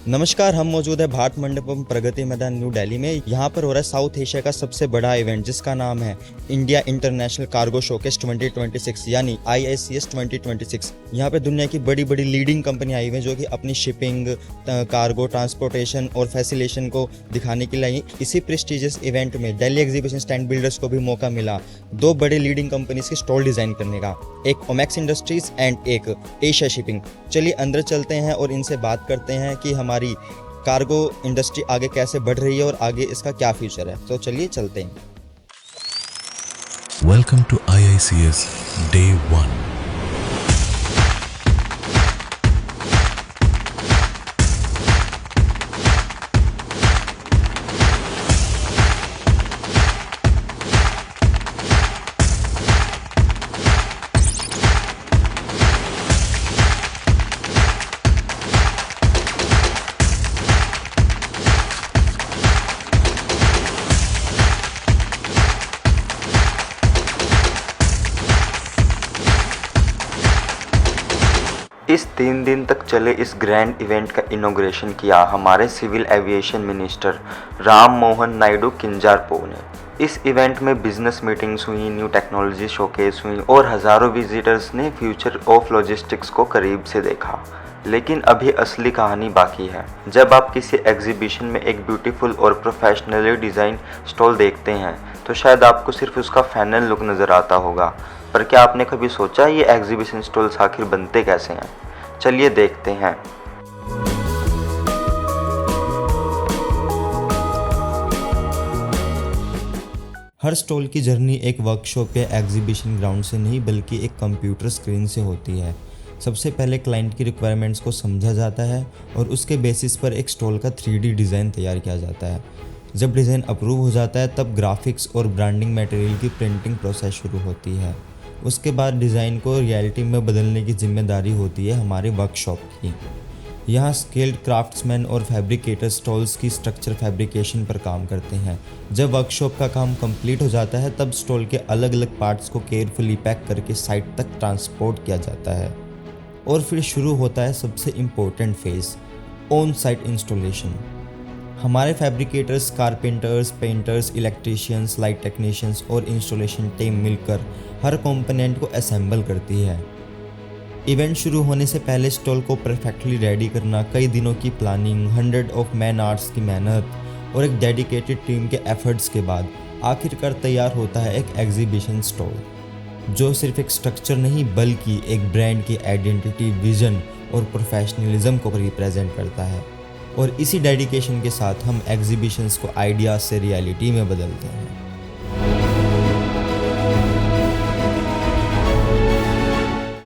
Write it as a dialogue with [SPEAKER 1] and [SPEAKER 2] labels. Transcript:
[SPEAKER 1] नमस्कार, हम मौजूद है भारत मंडपम प्रगति मैदान न्यू दिल्ली में। यहाँ पर हो रहा है साउथ एशिया का सबसे बड़ा इवेंट जिसका नाम है इंडिया इंटरनेशनल कार्गो शोकेस 2026 यानी IICS 2026। यहाँ पे दुनिया की बड़ी बड़ी लीडिंग कंपनी आई हुई हैं जो कि अपनी शिपिंग, कार्गो ट्रांसपोर्टेशन और फैसिलेशन को दिखाने के लिए आई। इसी प्रेस्टिजियस इवेंट में दिल्ली एग्जीबिशन स्टैंड बिल्डर्स को भी मौका मिला दो बड़े लीडिंग कंपनीज के स्टॉल डिज़ाइन करने का, एक ओमैक्स इंडस्ट्रीज एंड एक एशिया शिपिंग। चलिए अंदर चलते हैं और इनसे बात करते हैं कि हमारी कार्गो इंडस्ट्री आगे कैसे बढ़ रही है और आगे इसका क्या फ्यूचर है। तो चलिए चलते हैं।
[SPEAKER 2] Welcome to IICS Day 1.
[SPEAKER 1] इस 3 दिन तक चले इस ग्रैंड इवेंट का इनॉग्रेशन किया हमारे civil aviation minister Ram Mohan Naidu Kinjarapu ने। इस इवेंट में बिजनेस मीटिंग्स हुई, न्यू टेक्नोलॉजी शोकेस हुई और हज़ारों विजिटर्स ने फ्यूचर ऑफ लॉजिस्टिक्स को करीब से देखा। लेकिन अभी असली कहानी बाकी है। जब आप किसी एग्जीबिशन में एक ब्यूटीफुल और प्रोफेशनली डिज़ाइन स्टॉल देखते हैं तो शायद आपको सिर्फ उसका फाइनल लुक नज़र आता होगा, पर क्या आपने कभी सोचा ये एग्जीबिशन स्टॉल्स आखिर बनते कैसे हैं? चलिए देखते हैं। हर स्टॉल की जर्नी एक वर्कशॉप या एग्जीबिशन ग्राउंड से नहीं बल्कि एक कंप्यूटर स्क्रीन से होती है। सबसे पहले क्लाइंट की रिक्वायरमेंट्स को समझा जाता है और उसके बेसिस पर एक स्टॉल का 3D डिज़ाइन तैयार किया जाता है। जब डिज़ाइन अप्रूव हो जाता है तब ग्राफिक्स और ब्रांडिंग मटेरियल की प्रिंटिंग प्रोसेस शुरू होती है। उसके बाद डिज़ाइन को रियलिटी में बदलने की जिम्मेदारी होती है हमारे वर्कशॉप की। यहाँ स्किल्ड क्राफ्ट्समैन और फैब्रिकेटर स्टॉल्स की स्ट्रक्चर फैब्रिकेशन पर काम करते हैं। जब वर्कशॉप का काम कंप्लीट हो जाता है तब स्टॉल के अलग अलग पार्ट्स को केयरफुली पैक करके साइट तक ट्रांसपोर्ट किया जाता है और फिर शुरू होता है सबसे important phase, on site installation. हमारे fabricators, carpenters, painters, electricians, light technicians और इंस्टॉलेशन टीम मिलकर हर कंपोनेंट को असेंबल करती है। इवेंट शुरू होने से पहले स्टॉल को परफेक्टली रेडी करना, कई दिनों की प्लानिंग, 100 ऑफ मैन आवर्स की मेहनत और एक डेडिकेटेड टीम के एफर्ट्स के बाद आखिरकार तैयार होता है एक एग्जीबिशन स्टॉल, जो सिर्फ एक स्ट्रक्चर नहीं बल्कि एक ब्रांड की आइडेंटिटी, विजन और प्रोफेशनलिज्म को रिप्रेजेंट करता है। और इसी डेडिकेशन के साथ हम एग्जीबिशंस को आइडिया से रियलिटी में बदलते हैं।